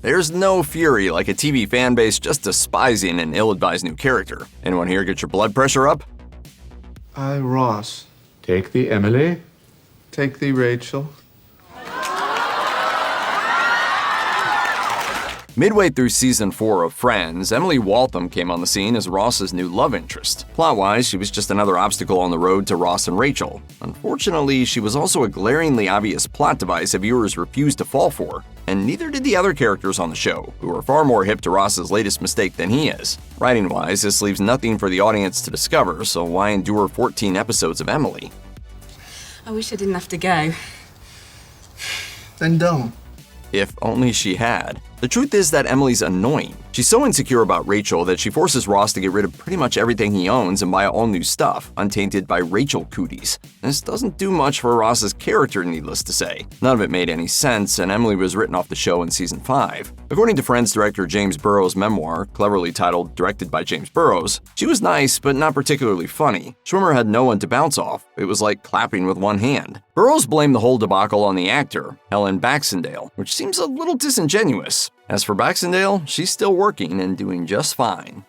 There's no fury like a TV fanbase just despising an ill-advised new character. Anyone here get your blood pressure up? I, Ross. Take thee, Emily. Take thee, Rachel. Midway through season 4 of Friends, Emily Waltham came on the scene as Ross's new love interest. Plot-wise, she was just another obstacle on the road to Ross and Rachel. Unfortunately, she was also a glaringly obvious plot device that viewers refused to fall for, and neither did the other characters on the show, who are far more hip to Ross's latest mistake than he is. Writing-wise, this leaves nothing for the audience to discover, so why endure 14 episodes of Emily? I wish I didn't have to go. Then don't. If only she had. The truth is that Emily's annoying. She's so insecure about Rachel that she forces Ross to get rid of pretty much everything he owns and buy all new stuff, untainted by Rachel cooties. This doesn't do much for Ross's character, needless to say. None of it made any sense, and Emily was written off the show in season 5. According to Friends director James Burrows' memoir, cleverly titled Directed by James Burrows, she was nice but not particularly funny. Schwimmer had no one to bounce off. It was like clapping with one hand. Burrows blamed the whole debacle on the actor, Ellen Baxendale, which seems a little disingenuous. As for Baxendale, she's still working and doing just fine.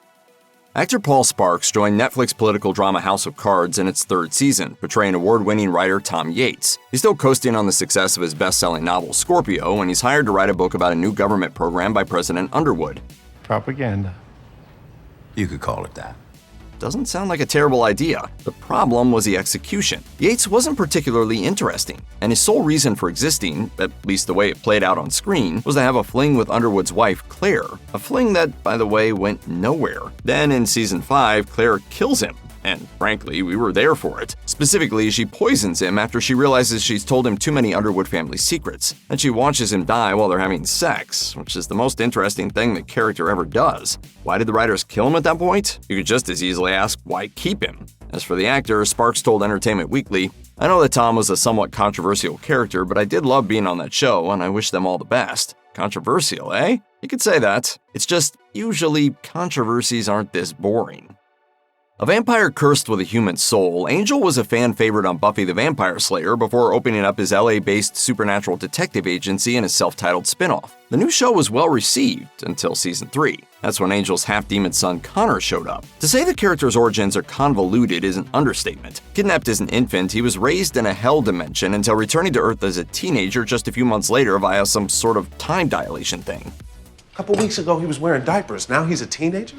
Actor Paul Sparks joined Netflix political drama House of Cards in its 3rd season, portraying award-winning writer Tom Yates. He's still coasting on the success of his best-selling novel Scorpio, and he's hired to write a book about a new government program by President Underwood. Propaganda. You could call it that. Doesn't sound like a terrible idea. The problem was the execution. Yates wasn't particularly interesting, and his sole reason for existing, at least the way it played out on screen, was to have a fling with Underwood's wife, Claire. A fling that, by the way, went nowhere. Then in season 5, Claire kills him. And frankly, we were there for it. Specifically, she poisons him after she realizes she's told him too many Underwood family secrets. And she watches him die while they're having sex, which is the most interesting thing the character ever does. Why did the writers kill him at that point? You could just as easily ask, why keep him? As for the actor, Sparks told Entertainment Weekly, "I know that Tom was a somewhat controversial character, but I did love being on that show, and I wish them all the best." Controversial, eh? You could say that. It's just, usually, controversies aren't this boring. A vampire cursed with a human soul, Angel was a fan favorite on Buffy the Vampire Slayer before opening up his LA-based supernatural detective agency in a self-titled spin-off. The new show was well received until season 3. That's when Angel's half-demon son Connor showed up. To say the character's origins are convoluted is an understatement. Kidnapped as an infant, he was raised in a hell dimension until returning to Earth as a teenager just a few months later via some sort of time dilation thing. A couple weeks ago, he was wearing diapers. Now he's a teenager?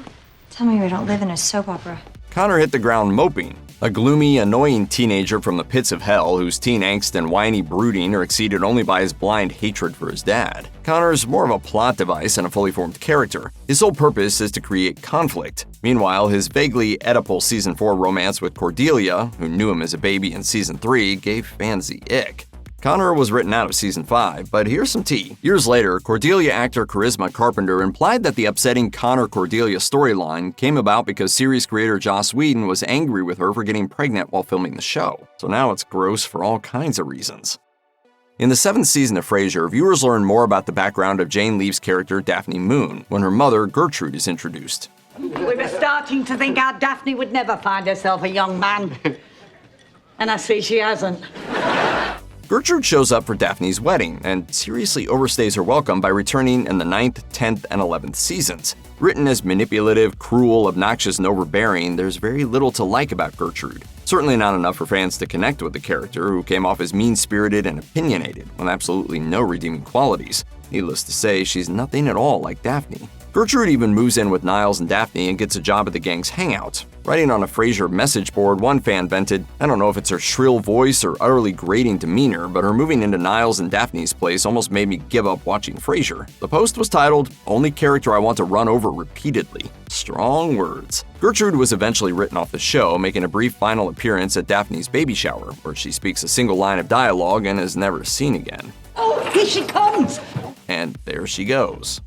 Tell me we don't live in a soap opera. Connor hit the ground moping, a gloomy, annoying teenager from the pits of hell whose teen angst and whiny brooding are exceeded only by his blind hatred for his dad. Connor's more of a plot device than a fully formed character. His sole purpose is to create conflict. Meanwhile, his vaguely Oedipal season 4 romance with Cordelia, who knew him as a baby in season 3, gave fans the ick. Connor was written out of season 5, but here's some tea. Years later, Cordelia actor Charisma Carpenter implied that the upsetting Connor-Cordelia storyline came about because series creator Joss Whedon was angry with her for getting pregnant while filming the show. So now it's gross for all kinds of reasons. In the 7th season of Frasier, viewers learn more about the background of Jane Leeve's character Daphne Moon when her mother, Gertrude, is introduced. We were starting to think our Daphne would never find herself a young man. And I see she hasn't. Gertrude shows up for Daphne's wedding and seriously overstays her welcome by returning in the 9th, 10th, and 11th seasons. Written as manipulative, cruel, obnoxious, and overbearing, there's very little to like about Gertrude. Certainly not enough for fans to connect with the character, who came off as mean-spirited and opinionated, with absolutely no redeeming qualities. Needless to say, she's nothing at all like Daphne. Gertrude even moves in with Niles and Daphne and gets a job at the gang's hangout. Writing on a Frasier message board, one fan vented, "I don't know if it's her shrill voice or utterly grating demeanor, but her moving into Niles and Daphne's place almost made me give up watching Frasier." The post was titled, "Only character I want to run over repeatedly." Strong words. Gertrude was eventually written off the show, making a brief final appearance at Daphne's baby shower, where she speaks a single line of dialogue and is never seen again. Oh, here she comes! And there she goes.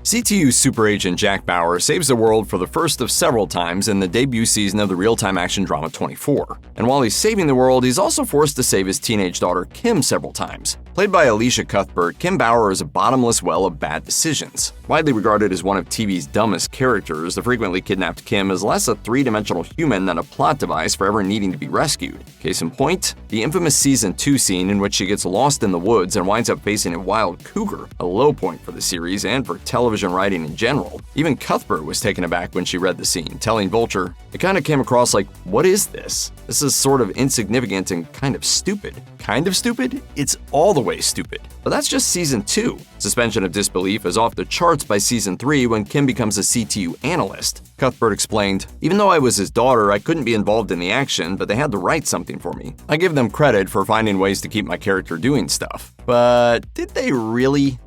CTU super agent Jack Bauer saves the world for the first of several times in the debut season of the real-time action drama 24. And while he's saving the world, he's also forced to save his teenage daughter Kim several times. Played by Alicia Cuthbert, Kim Bauer is a bottomless well of bad decisions. Widely regarded as one of TV's dumbest characters, the frequently kidnapped Kim is less a three-dimensional human than a plot device for ever needing to be rescued. Case in point, the infamous Season 2 scene in which she gets lost in the woods and winds up facing a wild cougar, a low point for the series and for television writing in general. Even Cuthbert was taken aback when she read the scene, telling Vulture, "It kind of came across like, what is this? This is sort of insignificant and kind of stupid." Kind of stupid? It's all the way stupid. But that's just Season 2. Suspension of disbelief is off the charts by Season 3 when Kim becomes a CTU analyst. Cuthbert explained, "Even though I was his daughter, I couldn't be involved in the action, but they had to write something for me. I give them credit for finding ways to keep my character doing stuff. But did they really?"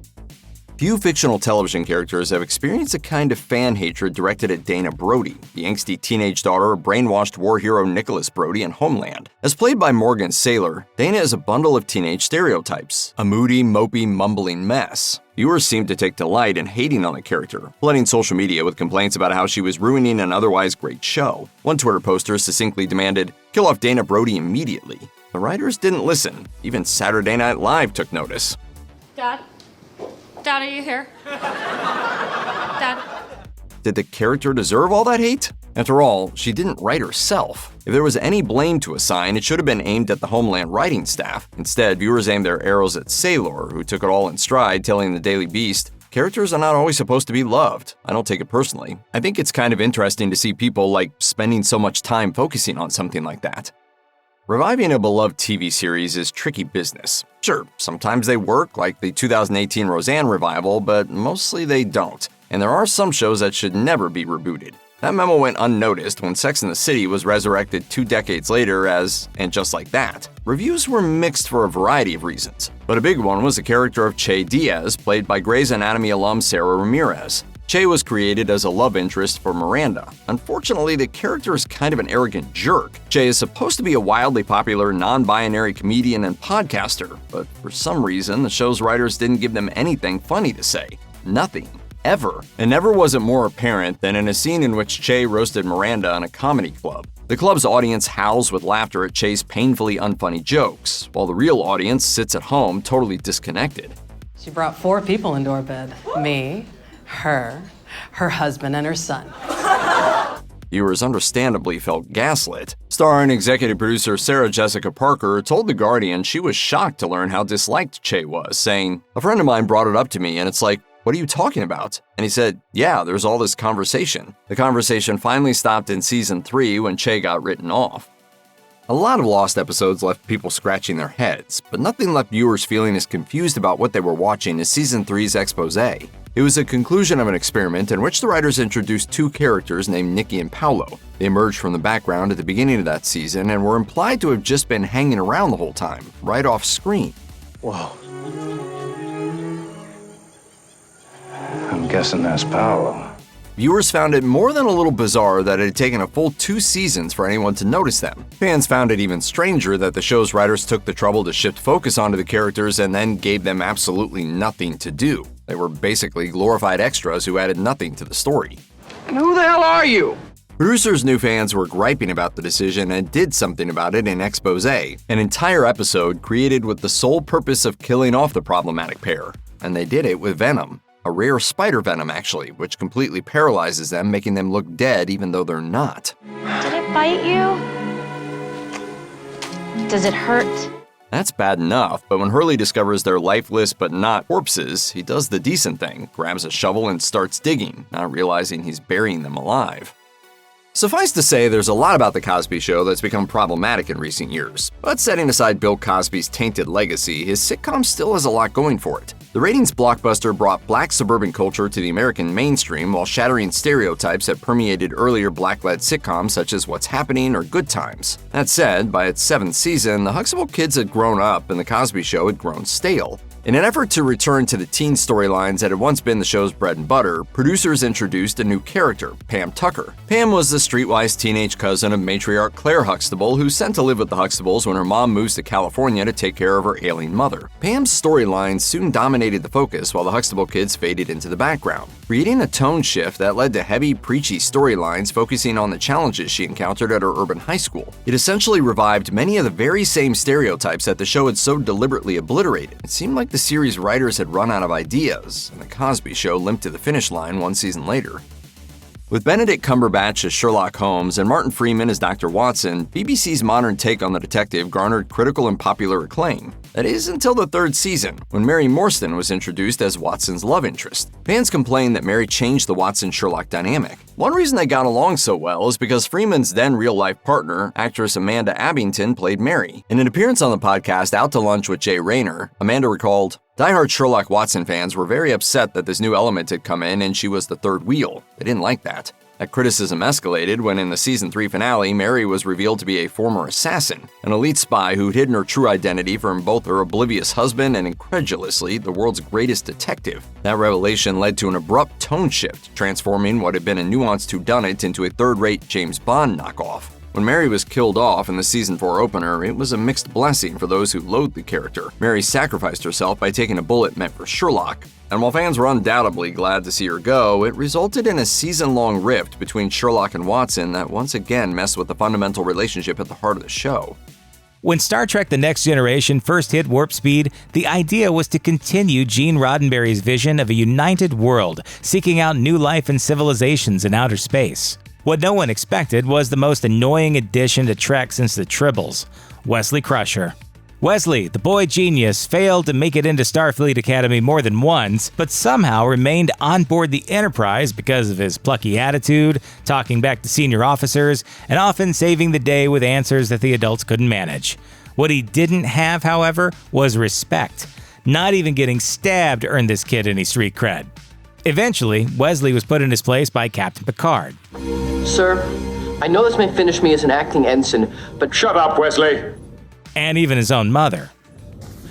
Few fictional television characters have experienced a kind of fan hatred directed at Dana Brody, the angsty teenage daughter of brainwashed war hero Nicholas Brody in Homeland. As played by Morgan Saylor, Dana is a bundle of teenage stereotypes, a moody, mopey, mumbling mess. Viewers seem to take delight in hating on the character, flooding social media with complaints about how she was ruining an otherwise great show. One Twitter poster succinctly demanded, "Kill off Dana Brody immediately." The writers didn't listen. Even Saturday Night Live took notice. Dad? Dad, are you here? Dad? Did the character deserve all that hate? After all, she didn't write herself. If there was any blame to assign, it should have been aimed at the Homeland writing staff. Instead, viewers aimed their arrows at Saylor, who took it all in stride, telling the Daily Beast, "Characters are not always supposed to be loved. I don't take it personally. I think it's kind of interesting to see people, spending so much time focusing on something like that." Reviving a beloved TV series is tricky business. Sure, sometimes they work, like the 2018 Roseanne revival, but mostly they don't. And there are some shows that should never be rebooted. That memo went unnoticed when Sex and the City was resurrected 2 decades later as And Just Like That. Reviews were mixed for a variety of reasons, but a big one was the character of Che Diaz, played by Grey's Anatomy alum Sarah Ramirez. Che was created as a love interest for Miranda. Unfortunately, the character is kind of an arrogant jerk. Che is supposed to be a wildly popular non-binary comedian and podcaster, but for some reason, the show's writers didn't give them anything funny to say. Nothing. Ever. And never was it more apparent than in a scene in which Che roasted Miranda in a comedy club. The club's audience howls with laughter at Che's painfully unfunny jokes, while the real audience sits at home totally disconnected. She brought 4 people into our bed. Me, her husband, and her son. Viewers understandably felt gaslit. Star and executive producer Sarah Jessica Parker told The Guardian she was shocked to learn how disliked Che was, saying, "A friend of mine brought it up to me and it's like, what are you talking about?" And he said, "Yeah, there's all this conversation." The conversation finally stopped in Season 3 when Che got written off. A lot of lost episodes left people scratching their heads, but nothing left viewers feeling as confused about what they were watching as Season 3's expose. It was a conclusion of an experiment in which the writers introduced 2 characters named Nikki and Paulo. They emerged from the background at the beginning of that season and were implied to have just been hanging around the whole time, right off screen. Whoa. I'm guessing that's Paulo. Viewers found it more than a little bizarre that it had taken a full 2 seasons for anyone to notice them. Fans found it even stranger that the show's writers took the trouble to shift focus onto the characters and then gave them absolutely nothing to do. They were basically glorified extras who added nothing to the story. And who the hell are you? Producers knew fans were griping about the decision and did something about it in Expose, an entire episode created with the sole purpose of killing off the problematic pair. And they did it with venom. A rare spider venom, actually, which completely paralyzes them, making them look dead even though they're not. Did it bite you? Does it hurt? That's bad enough, but when Hurley discovers they're lifeless but not corpses, he does the decent thing, grabs a shovel and starts digging, not realizing he's burying them alive. Suffice to say, there's a lot about The Cosby Show that's become problematic in recent years. But setting aside Bill Cosby's tainted legacy, his sitcom still has a lot going for it. The ratings blockbuster brought black suburban culture to the American mainstream while shattering stereotypes that permeated earlier black-led sitcoms such as What's Happening or Good Times. That said, by its 7th season, the Huxtable kids had grown up and The Cosby Show had grown stale. In an effort to return to the teen storylines that had once been the show's bread and butter, producers introduced a new character, Pam Tucker. Pam was the streetwise teenage cousin of matriarch Claire Huxtable, who's sent to live with the Huxtables when her mom moves to California to take care of her ailing mother. Pam's storyline soon dominated the focus while the Huxtable kids faded into the background. creating a tone shift that led to heavy, preachy storylines focusing on the challenges she encountered at her urban high school. It essentially revived many of the very same stereotypes that the show had so deliberately obliterated. It seemed like the series' writers had run out of ideas, and the Cosby Show limped to the finish line one season later. With Benedict Cumberbatch as Sherlock Holmes and Martin Freeman as Dr. Watson, BBC's modern take on the detective garnered critical and popular acclaim. That is until the third season, when Mary Morstan was introduced as Watson's love interest. Fans complained that Mary changed the Watson-Sherlock dynamic. One reason they got along so well is because Freeman's then real-life partner, actress Amanda Abbington, played Mary. In an appearance on the podcast Out to Lunch with Jay Rayner, Amanda recalled, "Die-hard Sherlock Watson fans were very upset that this new element had come in and she was the third wheel. They didn't like that. That criticism escalated when in the season 3 finale, Mary was revealed to be a former assassin, an elite spy who'd hidden her true identity from both her oblivious husband and, incredulously, the world's greatest detective. That revelation led to an abrupt tone shift, transforming what had been a nuanced whodunit into a third-rate James Bond knockoff. When Mary was killed off in the season 4 opener, it was a mixed blessing for those who loathed the character. Mary sacrificed herself by taking a bullet meant for Sherlock. And while fans were undoubtedly glad to see her go, it resulted in a season-long rift between Sherlock and Watson that once again messed with the fundamental relationship at the heart of the show. When Star Trek The Next Generation first hit warp speed, the idea was to continue Gene Roddenberry's vision of a united world, seeking out new life and civilizations in outer space. What no one expected was the most annoying addition to Trek since the Tribbles, Wesley Crusher. Wesley, the boy genius, failed to make it into Starfleet Academy more than once, but somehow remained on board the Enterprise because of his plucky attitude, talking back to senior officers, and often saving the day with answers that the adults couldn't manage. What he didn't have, however, was respect. Not even getting stabbed earned this kid any street cred. Eventually, Wesley was put in his place by Captain Picard. Sir, I know this may finish me as an acting ensign, but— Shut up, Wesley! And even his own mother.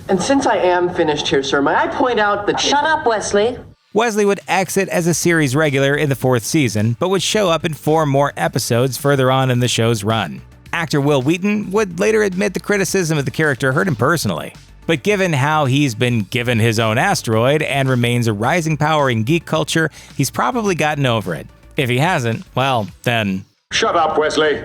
And since I am finished here, sir, may I point out that— Shut up, Wesley. Wesley would exit as a series regular in the 4th season, but would show up in 4 more episodes further on in the show's run. Actor Will Wheaton would later admit the criticism of the character hurt him personally. But given how he's been given his own asteroid and remains a rising power in geek culture, he's probably gotten over it. If he hasn't, well, then— Shut up, Wesley!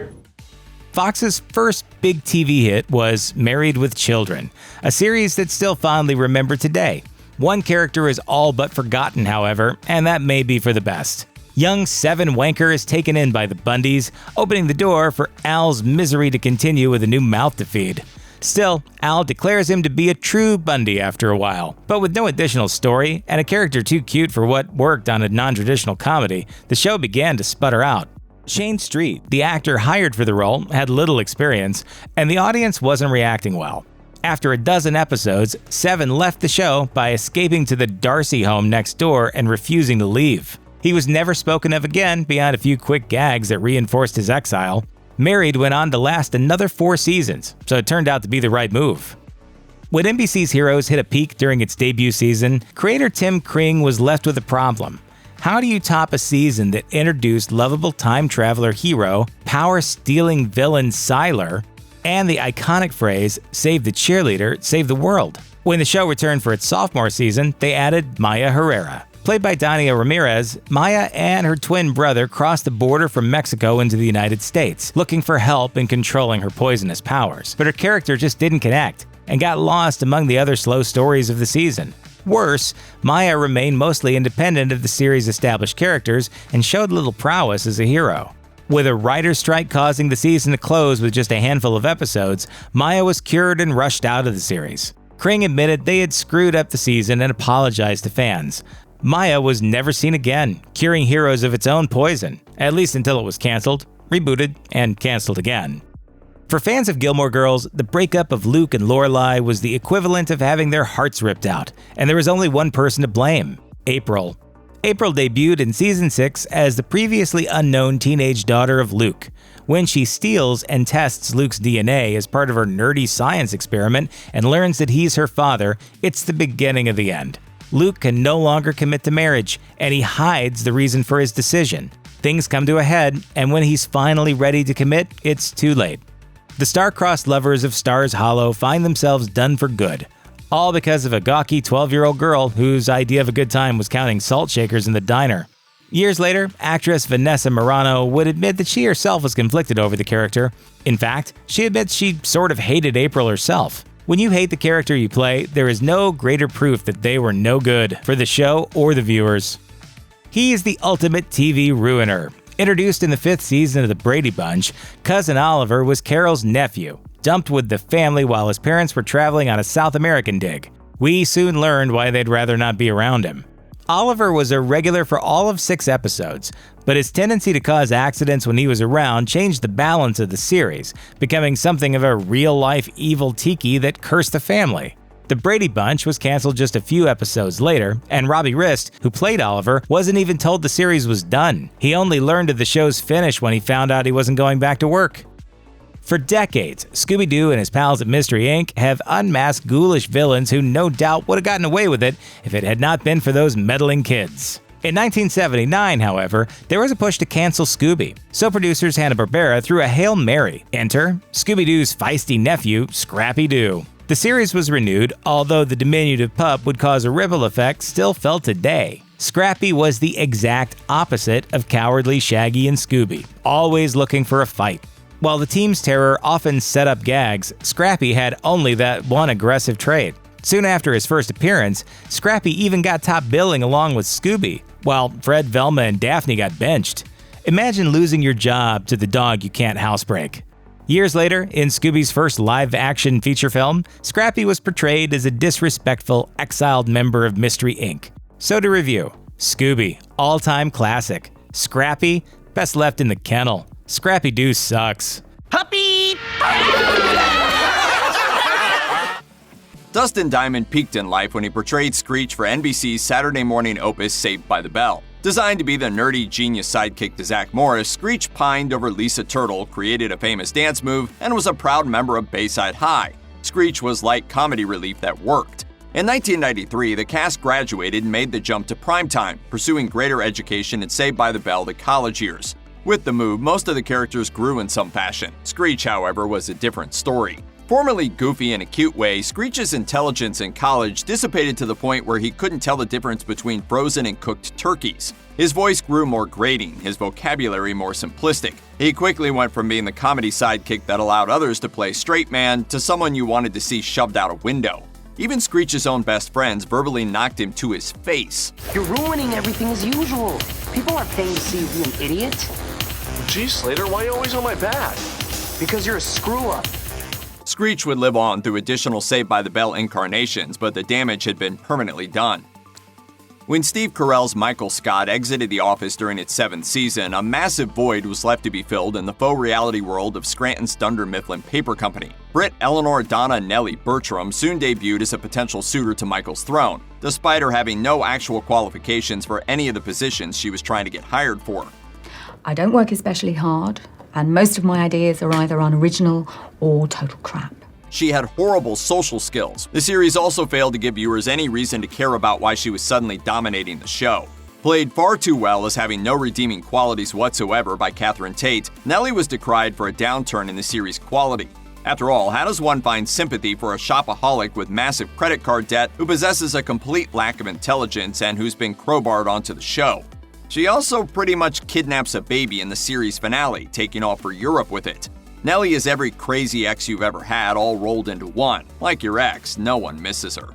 Fox's first big TV hit was Married with Children, a series that's still fondly remembered today. One character is all but forgotten, however, and that may be for the best. Young Seven Wanker is taken in by the Bundys, opening the door for Al's misery to continue with a new mouth to feed. Still, Al declares him to be a true Bundy after a while, but with no additional story and a character too cute for what worked on a non-traditional comedy, the show began to sputter out. Shane Street, the actor hired for the role, had little experience, and the audience wasn't reacting well. After a dozen episodes, Seven left the show by escaping to the Darcy home next door and refusing to leave. He was never spoken of again beyond a few quick gags that reinforced his exile. Married went on to last another 4 seasons, so it turned out to be the right move. When NBC's Heroes hit a peak during its debut season, creator Tim Kring was left with a problem. How do you top a season that introduced lovable time traveler hero, power-stealing villain Sylar, and the iconic phrase, "Save the cheerleader, save the world"? When the show returned for its sophomore season, they added Maya Herrera. Played by Dania Ramirez, Maya and her twin brother crossed the border from Mexico into the United States, looking for help in controlling her poisonous powers. But her character just didn't connect, and got lost among the other slow stories of the season. Worse, Maya remained mostly independent of the series' established characters and showed little prowess as a hero. With a writer's strike causing the season to close with just a handful of episodes, Maya was cured and rushed out of the series. Kring admitted they had screwed up the season and apologized to fans. Maya was never seen again, curing Heroes of its own poison, at least until it was canceled, rebooted, and canceled again. For fans of Gilmore Girls, the breakup of Luke and Lorelai was the equivalent of having their hearts ripped out, and there was only one person to blame: April. April debuted in Season 6 as the previously unknown teenage daughter of Luke. When she steals and tests Luke's DNA as part of her nerdy science experiment and learns that he's her father, it's the beginning of the end. Luke can no longer commit to marriage, and he hides the reason for his decision. Things come to a head, and when he's finally ready to commit, it's too late. The star-crossed lovers of Stars Hollow find themselves done for good. all because of a gawky 12-year-old girl whose idea of a good time was counting salt shakers in the diner. Years later, actress Vanessa Morano would admit that she herself was conflicted over the character. In fact, she admits she sort of hated April herself. When you hate the character you play, there is no greater proof that they were no good for the show or the viewers. He is the ultimate TV ruiner. Introduced in the 5th season of The Brady Bunch, Cousin Oliver was Carol's nephew, dumped with the family while his parents were traveling on a South American dig. We soon learned why they'd rather not be around him. Oliver was a regular for all of 6 episodes, but his tendency to cause accidents when he was around changed the balance of the series, becoming something of a real-life evil tiki that cursed the family. The Brady Bunch was canceled just a few episodes later, and Robbie Rist, who played Oliver, wasn't even told the series was done. He only learned of the show's finish when he found out he wasn't going back to work. For decades, Scooby-Doo and his pals at Mystery Inc. have unmasked ghoulish villains who no doubt would have gotten away with it if it had not been for those meddling kids. In 1979, however, there was a push to cancel Scooby, so producers Hanna-Barbera threw a Hail Mary. Enter Scooby-Doo's feisty nephew, Scrappy-Doo. The series was renewed, although the diminutive pup would cause a ripple effect still felt today. Scrappy was the exact opposite of cowardly Shaggy and Scooby, always looking for a fight. While the team's terror often set up gags, Scrappy had only that one aggressive trait. Soon after his first appearance, Scrappy even got top billing along with Scooby, while Fred, Velma, and Daphne got benched. Imagine losing your job to the dog you can't housebreak. Years later, in Scooby's first live-action feature film, Scrappy was portrayed as a disrespectful, exiled member of Mystery Inc. So to review, Scooby, all-time classic. Scrappy, best left in the kennel. Scrappy-Doo sucks. Puppy! Dustin Diamond peaked in life when he portrayed Screech for NBC's Saturday morning opus Saved by the Bell. Designed to be the nerdy genius sidekick to Zach Morris, Screech pined over Lisa Turtle, created a famous dance move, and was a proud member of Bayside High. Screech was light comedy relief that worked. In 1993, the cast graduated and made the jump to primetime, pursuing greater education at Saved by the Bell to college years. With the move, most of the characters grew in some fashion. Screech, however, was a different story. Formerly goofy in a cute way, Screech's intelligence in college dissipated to the point where he couldn't tell the difference between frozen and cooked turkeys. His voice grew more grating, his vocabulary more simplistic. He quickly went from being the comedy sidekick that allowed others to play straight man to someone you wanted to see shoved out a window. Even Screech's own best friends verbally knocked him to his face. You're ruining everything as usual. People aren't paying to see you be an idiot. Geez, Slater, why are you always on my back? Because you're a screw-up. Screech would live on through additional Saved by the Bell incarnations, but the damage had been permanently done. When Steve Carell's Michael Scott exited The Office during its 7th season, a massive void was left to be filled in the faux reality world of Scranton's Dunder Mifflin Paper Company. Brit Eleanor Donna Nellie Bertram soon debuted as a potential suitor to Michael's throne, despite her having no actual qualifications for any of the positions she was trying to get hired for. I don't work especially hard, and most of my ideas are either unoriginal or total crap. She had horrible social skills. The series also failed to give viewers any reason to care about why she was suddenly dominating the show. Played far too well as having no redeeming qualities whatsoever by Catherine Tate, Nellie was decried for a downturn in the series' quality. After all, how does one find sympathy for a shopaholic with massive credit card debt who possesses a complete lack of intelligence and who's been crowbarred onto the show? She also pretty much kidnaps a baby in the series finale, taking off for Europe with it. Nellie is every crazy ex you've ever had all rolled into one. Like your ex, no one misses her.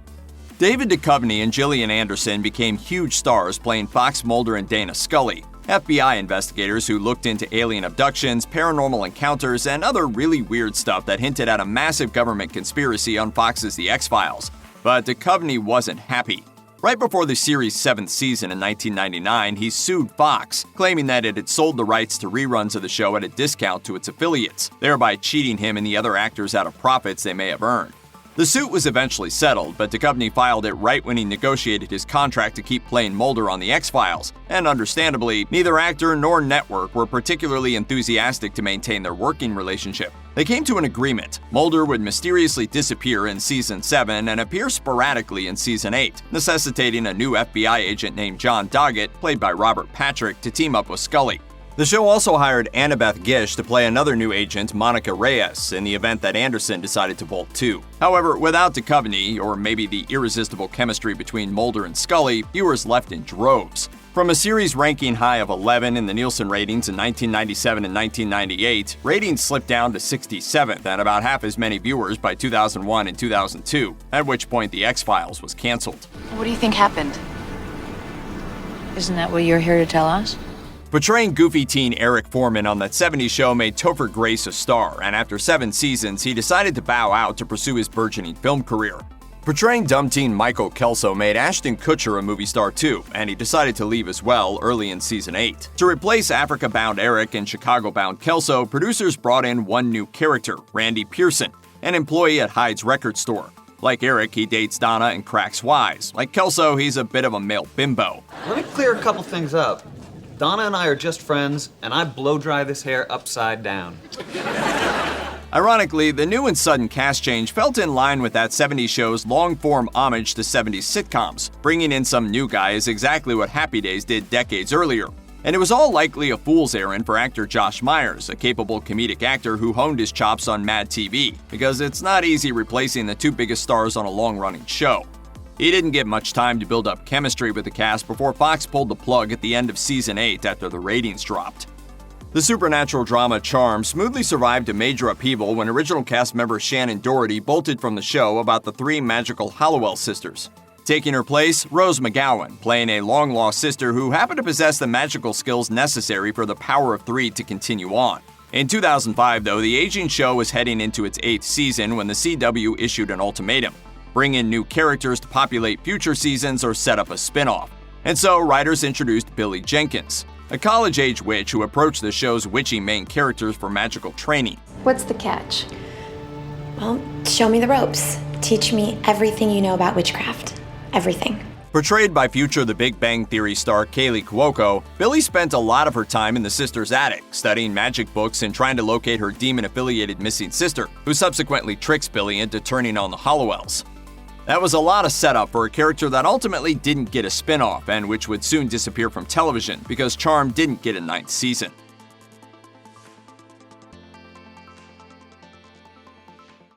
David Duchovny and Gillian Anderson became huge stars playing Fox Mulder and Dana Scully, FBI investigators who looked into alien abductions, paranormal encounters, and other really weird stuff that hinted at a massive government conspiracy on Fox's The X-Files. But Duchovny wasn't happy. Right before the series' 7th season in 1999, he sued Fox, claiming that it had sold the rights to reruns of the show at a discount to its affiliates, thereby cheating him and the other actors out of profits they may have earned. The suit was eventually settled, but Duchovny filed it right when he negotiated his contract to keep playing Mulder on The X-Files, and understandably, neither actor nor network were particularly enthusiastic to maintain their working relationship. They came to an agreement. Mulder would mysteriously disappear in Season 7 and appear sporadically in Season 8, necessitating a new FBI agent named John Doggett, played by Robert Patrick, to team up with Scully. The show also hired Annabeth Gish to play another new agent, Monica Reyes, in the event that Anderson decided to bolt too. However, without Duchovny, or maybe the irresistible chemistry between Mulder and Scully, viewers left in droves. From a series ranking high of 11 in the Nielsen ratings in 1997 and 1998, ratings slipped down to 67th and about half as many viewers by 2001 and 2002, at which point The X-Files was canceled. What do you think happened? Isn't that what you're here to tell us? Portraying goofy teen Eric Foreman on that 70s show made Topher Grace a star, and after 7 seasons, he decided to bow out to pursue his burgeoning film career. Portraying dumb teen Michael Kelso made Ashton Kutcher a movie star too, and he decided to leave as well early in season 8. To replace Africa-bound Eric and Chicago-bound Kelso, producers brought in one new character, Randy Pearson, an employee at Hyde's record store. Like Eric, he dates Donna and cracks wise. Like Kelso, he's a bit of a male bimbo. Let me clear a couple things up. Donna and I are just friends, and I blow dry this hair upside down. Ironically, the new and sudden cast change felt in line with that 70s show's long-form homage to 70s sitcoms. Bringing in some new guy is exactly what Happy Days did decades earlier. And it was all likely a fool's errand for actor Josh Myers, a capable comedic actor who honed his chops on Mad TV, because it's not easy replacing the 2 biggest stars on a long-running show. He didn't get much time to build up chemistry with the cast before Fox pulled the plug at the end of season 8 after the ratings dropped. The supernatural drama Charm smoothly survived a major upheaval when original cast member Shannon Doherty bolted from the show about the 3 magical Hallowell sisters. Taking her place, Rose McGowan, playing a long-lost sister who happened to possess the magical skills necessary for the power of 3 to continue on. In 2005, though, the aging show was heading into its 8th season when the CW issued an ultimatum: bring in new characters to populate future seasons or set up a spin-off. And so, writers introduced Billie Jenkins, a college-age witch who approached the show's witchy main characters for magical training. What's the catch? Well, show me the ropes. Teach me everything you know about witchcraft. Everything. Portrayed by future The Big Bang Theory star Kaylee Cuoco, Billie spent a lot of her time in the sisters' attic, studying magic books and trying to locate her demon-affiliated missing sister, who subsequently tricks Billie into turning on the Hallowells. That was a lot of setup for a character that ultimately didn't get a spin-off and which would soon disappear from television because Charm didn't get a 9th season.